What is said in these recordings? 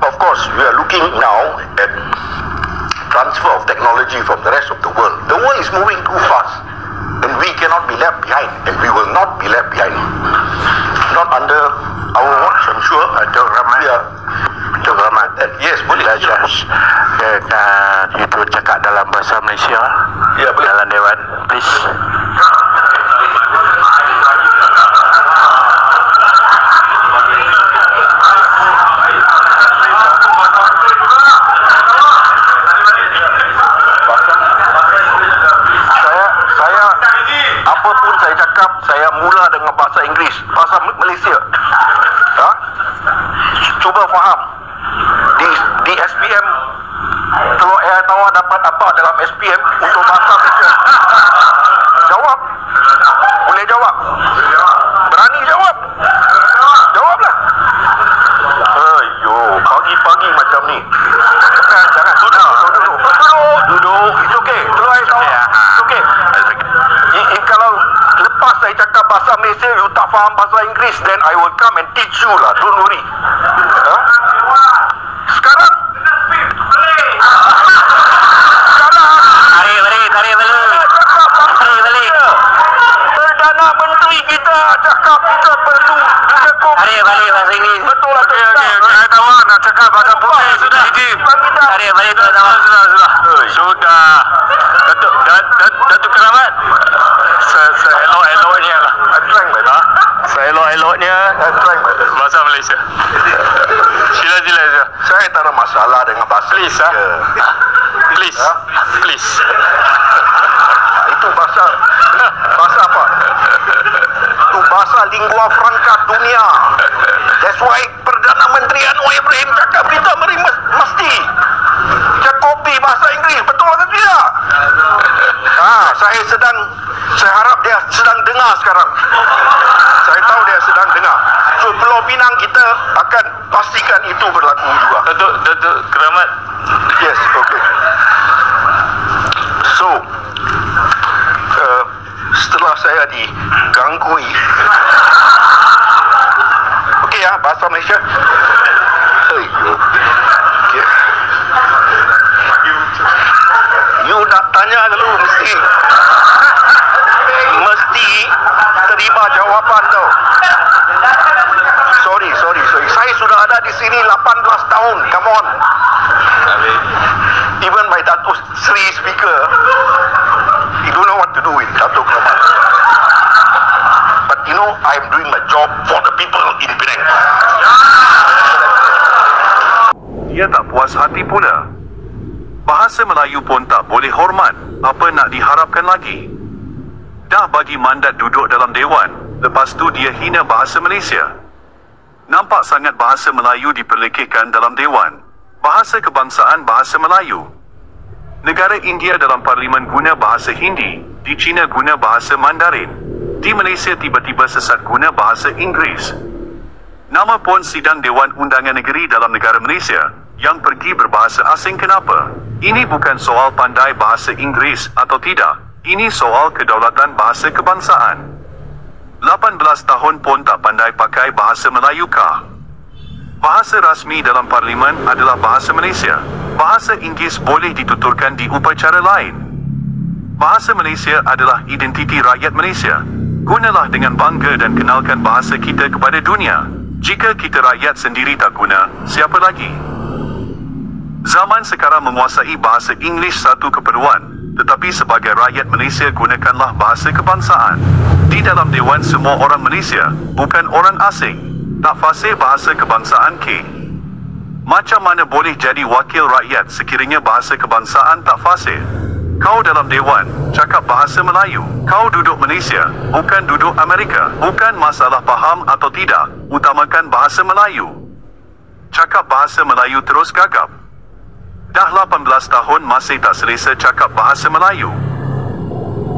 of course, we are looking now at transfer of technology from the rest of the world. The world is moving too fast, and we cannot be left behind, and we will not be left behind. Not under our watch, I'm sure. Dr. Rahmat. Yeah. Dr. Rahmat. Yes, boleh. Itu cakap dalam bahasa Malaysia. Ya, boleh. Dalam Dewan, please. Apapun saya cakap, saya mula dengan bahasa Inggeris, bahasa Malaysia. Cuba faham. Di SPM, kalau saya tahu dapat apa dalam SPM untuk bahasa Malaysia. Jawab. Boleh jawab? Berani jawab? Jawablah. Ayo, pagi-pagi macam ni. Jangan. Duduk. It's okay. Kalau saya tahu, it's okay. Kalau lepas saya cakap bahasa Malaysia, you tak faham bahasa Inggeris, then I will come and teach you lah. Don't worry. Sekarang Tarik balik. Perdana Menteri kita cakap kita perlu cukup. Tarik balik bahasa Inggeris. Betul lah. Saya tahu nak cakap bahasa putih. Sudah. Tarik balik tu. Sudah. Datuk Keramat. Seelok-eloknya lah. Seelok-eloknya bahasa Malaysia. Sila. Saya tak ada masalah dengan bahasa Please, Please. Itu bahasa apa? Itu bahasa lingua franca dunia. That's why Perdana Menteri Anwar Ibrahim cakap kita mesti cukupi bahasa Inggeris. Betul atau tidak? Saya harap dia sedang dengar sekarang. Saya tahu dia sedang dengar. So Pulau Pinang kita akan pastikan itu berlaku juga. Datuk Keramat. Yes, okay. So setelah saya digangguin, okay ya, bahasa Malaysia. Okay. You nak tanya dulu mesti terima jawapan tau. Sorry. Saya sudah ada di sini 18 tahun. Come on. Even my Datuk Sri speaker, he don't know what to do with Datuk Keramat. But you know, I am doing my job for the people in Penang. Dia tak puas hati pula. Bahasa Melayu pun tak boleh hormat. Apa nak diharapkan lagi? Dah bagi mandat duduk dalam Dewan, lepas tu dia hina bahasa Malaysia. Nampak sangat bahasa Melayu diperlekehkan dalam Dewan. Bahasa kebangsaan bahasa Melayu. Negara India dalam parlimen guna bahasa Hindi, di China guna bahasa Mandarin. Di Malaysia tiba-tiba sesat guna bahasa Inggeris. Nama pun sidang Dewan Undangan Negeri dalam negara Malaysia, yang pergi berbahasa asing kenapa? Ini bukan soal pandai bahasa Inggeris atau tidak. Ini soal kedaulatan bahasa kebangsaan. 18 tahun pun tak pandai pakai bahasa Melayu kah? Bahasa rasmi dalam parlimen adalah bahasa Malaysia. Bahasa Inggeris boleh dituturkan di upacara lain. Bahasa Malaysia adalah identiti rakyat Malaysia. Gunalah dengan bangga dan kenalkan bahasa kita kepada dunia. Jika kita rakyat sendiri tak guna, siapa lagi? Zaman sekarang menguasai bahasa Inggeris satu keperluan. Tetapi sebagai rakyat Malaysia, gunakanlah bahasa kebangsaan. Di dalam Dewan semua orang Malaysia, bukan orang asing. Tak fasih bahasa kebangsaan ke? Macam mana boleh jadi wakil rakyat sekiranya bahasa kebangsaan tak fasih? Kau dalam Dewan, cakap bahasa Melayu. Kau duduk Malaysia, bukan duduk Amerika. Bukan masalah faham atau tidak, utamakan bahasa Melayu. Cakap bahasa Melayu terus gagap. Dah 18 tahun masih tak selesa cakap bahasa Melayu.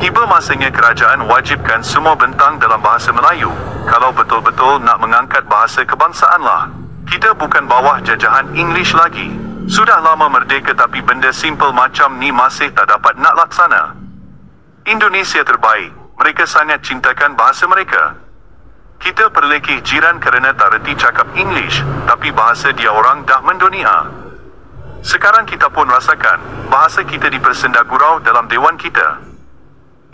Tiba masanya kerajaan wajibkan semua bentang dalam bahasa Melayu. Kalau betul-betul nak mengangkat bahasa kebangsaan lah. Kita bukan bawah jajahan English lagi. Sudah lama merdeka tapi benda simple macam ni masih tak dapat nak laksana. Indonesia terbaik. Mereka sangat cintakan bahasa mereka. Kita perlekeh jiran kerana tak reti cakap English, tapi bahasa dia orang dah mendunia. Sekarang kita pun rasakan, bahasa kita dipersendagurau dalam dewan kita.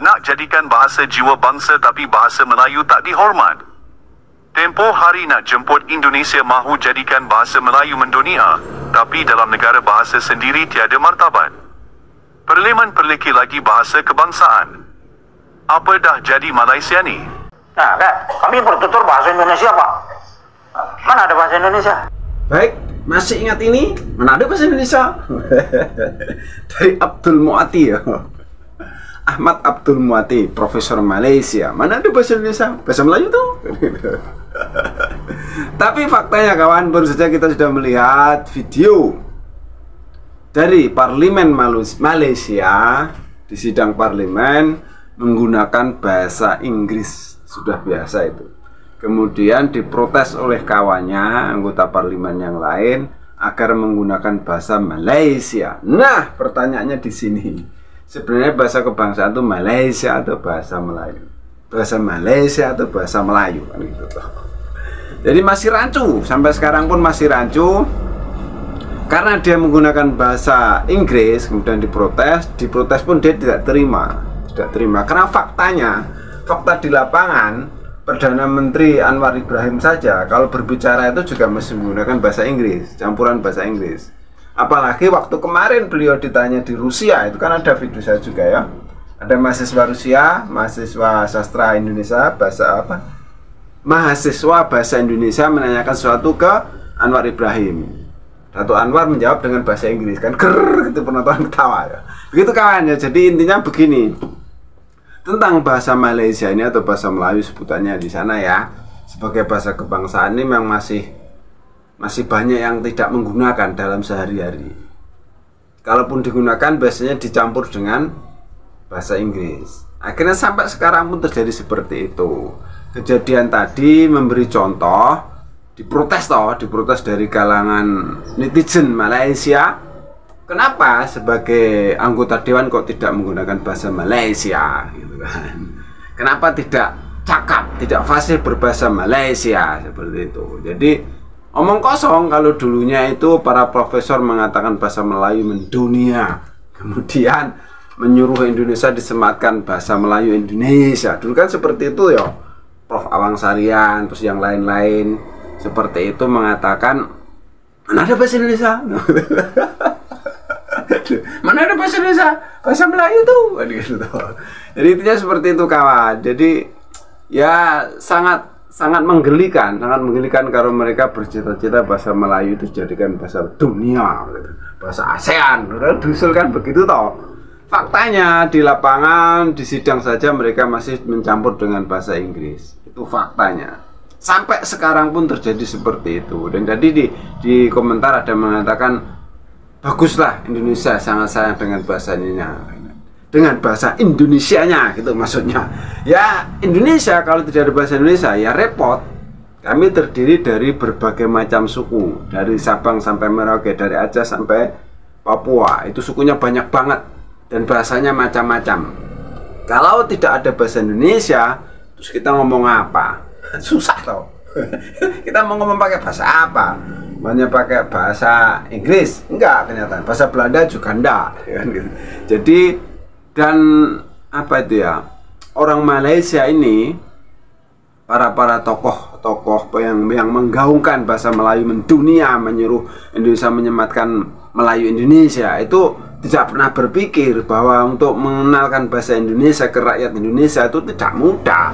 Nak jadikan bahasa jiwa bangsa tapi bahasa Melayu tak dihormat. Tempoh hari nak jemput Indonesia mahu jadikan bahasa Melayu mendunia, tapi dalam negara bahasa sendiri tiada martabat. Parlimen perlekeh lagi bahasa kebangsaan. Apa dah jadi Malaysia ni? Nah, kami bertutur bahasa Indonesia, Pak. Mana ada bahasa Indonesia? Baik, masih ingat ini? Mana ada bahasa Indonesia? Dari Abdul Muati ya. Ahmad Abdul Muati, Profesor Malaysia. Mana ada bahasa Indonesia? Bahasa Melayu tuh. Tapi faktanya kawan, baru saja kita sudah melihat video dari Parlimen Malaysia di sidang parlimen menggunakan bahasa Inggris. Sudah biasa itu. Kemudian diprotes oleh kawannya, anggota parlimen yang lain, agar menggunakan bahasa Malaysia. Nah, pertanyaannya di sini. Sebenarnya bahasa kebangsaan itu Malaysia atau bahasa Melayu? Bahasa Malaysia atau bahasa Melayu? Kan gitu toh. Jadi masih rancu, sampai sekarang pun masih rancu. Karena dia menggunakan bahasa Inggris, kemudian diprotes pun dia tidak terima. Karena fakta di lapangan, Perdana Menteri Anwar Ibrahim saja kalau berbicara itu juga masih menggunakan bahasa Inggris, campuran bahasa Inggris. Apalagi waktu kemarin beliau ditanya di Rusia, itu kan ada video saya juga ya. Ada mahasiswa Rusia, mahasiswa sastra Indonesia, mahasiswa bahasa Indonesia menanyakan sesuatu ke Anwar Ibrahim. Datuk Anwar menjawab dengan bahasa Inggris, kan gitu, penonton ketawa ya. Begitu kawan ya. Jadi intinya begini, tentang bahasa Malaysia ini atau bahasa Melayu sebutannya di sana ya, sebagai bahasa kebangsaan ini memang masih banyak yang tidak menggunakan dalam sehari-hari. Kalaupun digunakan biasanya dicampur dengan bahasa Inggris. Akhirnya sampai sekarang pun terjadi seperti itu. Kejadian tadi memberi contoh, diprotes dari kalangan netizen Malaysia. Kenapa sebagai anggota dewan kok tidak menggunakan bahasa Malaysia gitu kan? Kenapa tidak cakap, tidak fasih berbahasa Malaysia seperti itu? Jadi omong kosong kalau dulunya itu para profesor mengatakan bahasa Melayu mendunia, kemudian menyuruh Indonesia disematkan bahasa Melayu Indonesia. Dulu kan seperti itu ya. Prof Awang Sarian terus yang lain-lain seperti itu mengatakan mana ada bahasa Indonesia. Mana ada bahasa Indonesia? Bahasa Melayu tuh. Jadi intinya seperti itu kawan. Jadi ya sangat menggelikan kalau mereka bercita-cita bahasa Melayu itu dijadikan bahasa dunia gitu. Bahasa ASEAN. Diusulkan begitu toh. Faktanya di lapangan, di sidang saja mereka masih mencampur dengan bahasa Inggris. Itu faktanya. Sampai sekarang pun terjadi seperti itu. Dan tadi di komentar ada mengatakan baguslah Indonesia sangat sayang dengan bahasa Indonesia, dengan bahasa Indonesianya gitu maksudnya. Ya Indonesia kalau tidak ada bahasa Indonesia ya repot. Kami terdiri dari berbagai macam suku, dari Sabang sampai Merauke, dari Aceh sampai Papua. Itu sukunya banyak banget dan bahasanya macam-macam. Kalau tidak ada bahasa Indonesia, terus kita ngomong apa? Susah toh. Kita mau ngomong pakai bahasa apa? Banyak pakai bahasa Inggris? Enggak, kenyataan. Bahasa Belanda juga enggak. Jadi dan apa itu ya? Orang Malaysia ini para tokoh yang menggaungkan bahasa Melayu mendunia, menyuruh Indonesia menyematkan Melayu Indonesia itu tidak pernah berpikir bahwa untuk mengenalkan bahasa Indonesia ke rakyat Indonesia itu tidak mudah.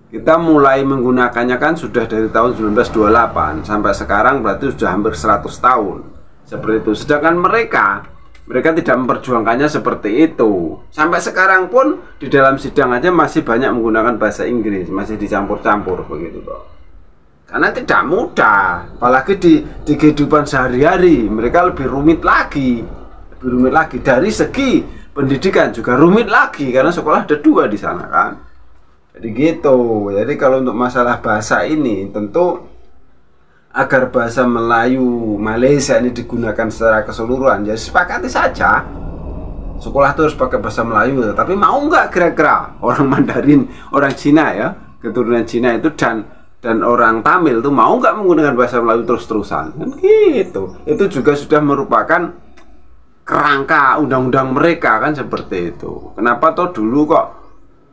Kita mulai menggunakannya kan sudah dari tahun 1928 sampai sekarang berarti sudah hampir 100 tahun. Seperti itu. Sedangkan mereka tidak memperjuangkannya seperti itu. Sampai sekarang pun di dalam sidang aja masih banyak menggunakan bahasa Inggris, masih dicampur-campur begitu toh. Karena tidak mudah, apalagi di kehidupan sehari-hari mereka lebih rumit lagi dari segi pendidikan juga rumit lagi karena sekolah ada 2 di sana kan. Jadi gitu. Jadi kalau untuk masalah bahasa ini tentu agar bahasa Melayu Malaysia ini digunakan secara keseluruhan ya sepakati saja. sekolah tuh harus pakai bahasa Melayu. Tapi mau nggak kira-kira orang Mandarin, orang Cina ya, keturunan Cina itu dan orang Tamil tuh mau nggak menggunakan bahasa Melayu terus-terusan? Kan gitu. Itu juga sudah merupakan kerangka undang-undang mereka kan seperti itu. Kenapa toh dulu kok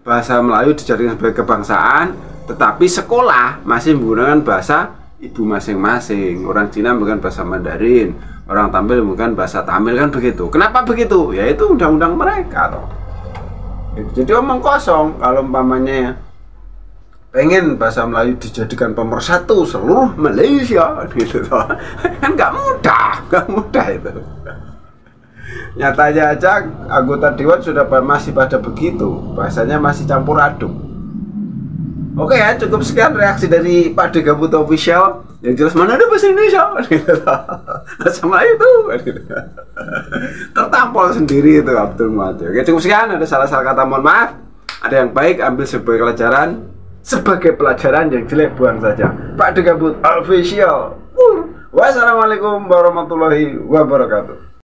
bahasa Melayu dijadikan sebagai kebangsaan, tetapi sekolah masih menggunakan bahasa ibu masing-masing. Orang Cina menggunakan bahasa Mandarin, orang Tamil menggunakan bahasa Tamil, kan begitu. Kenapa begitu? Ya itu undang-undang mereka toh. Jadi omong kosong kalau umpamanya pengen bahasa Melayu dijadikan pemersatu seluruh Malaysia gitu toh. Kan nggak mudah itu. Nyatanya aja anggota dewan sudah masih pada begitu, bahasanya masih campur aduk. Oke ya, cukup sekian reaksi dari Pak Degabut Official. Yang jelas mana ada bahasa Indonesia, bahasa Melayu tuh tertampol sendiri itu Abdul Muad. Oke, cukup sekian. Ada salah-salah kata mohon maaf. Ada yang baik ambil sebagai pelajaran, yang jelek buang saja. Pak Degabut Official. Wassalamualaikum warahmatullahi wabarakatuh.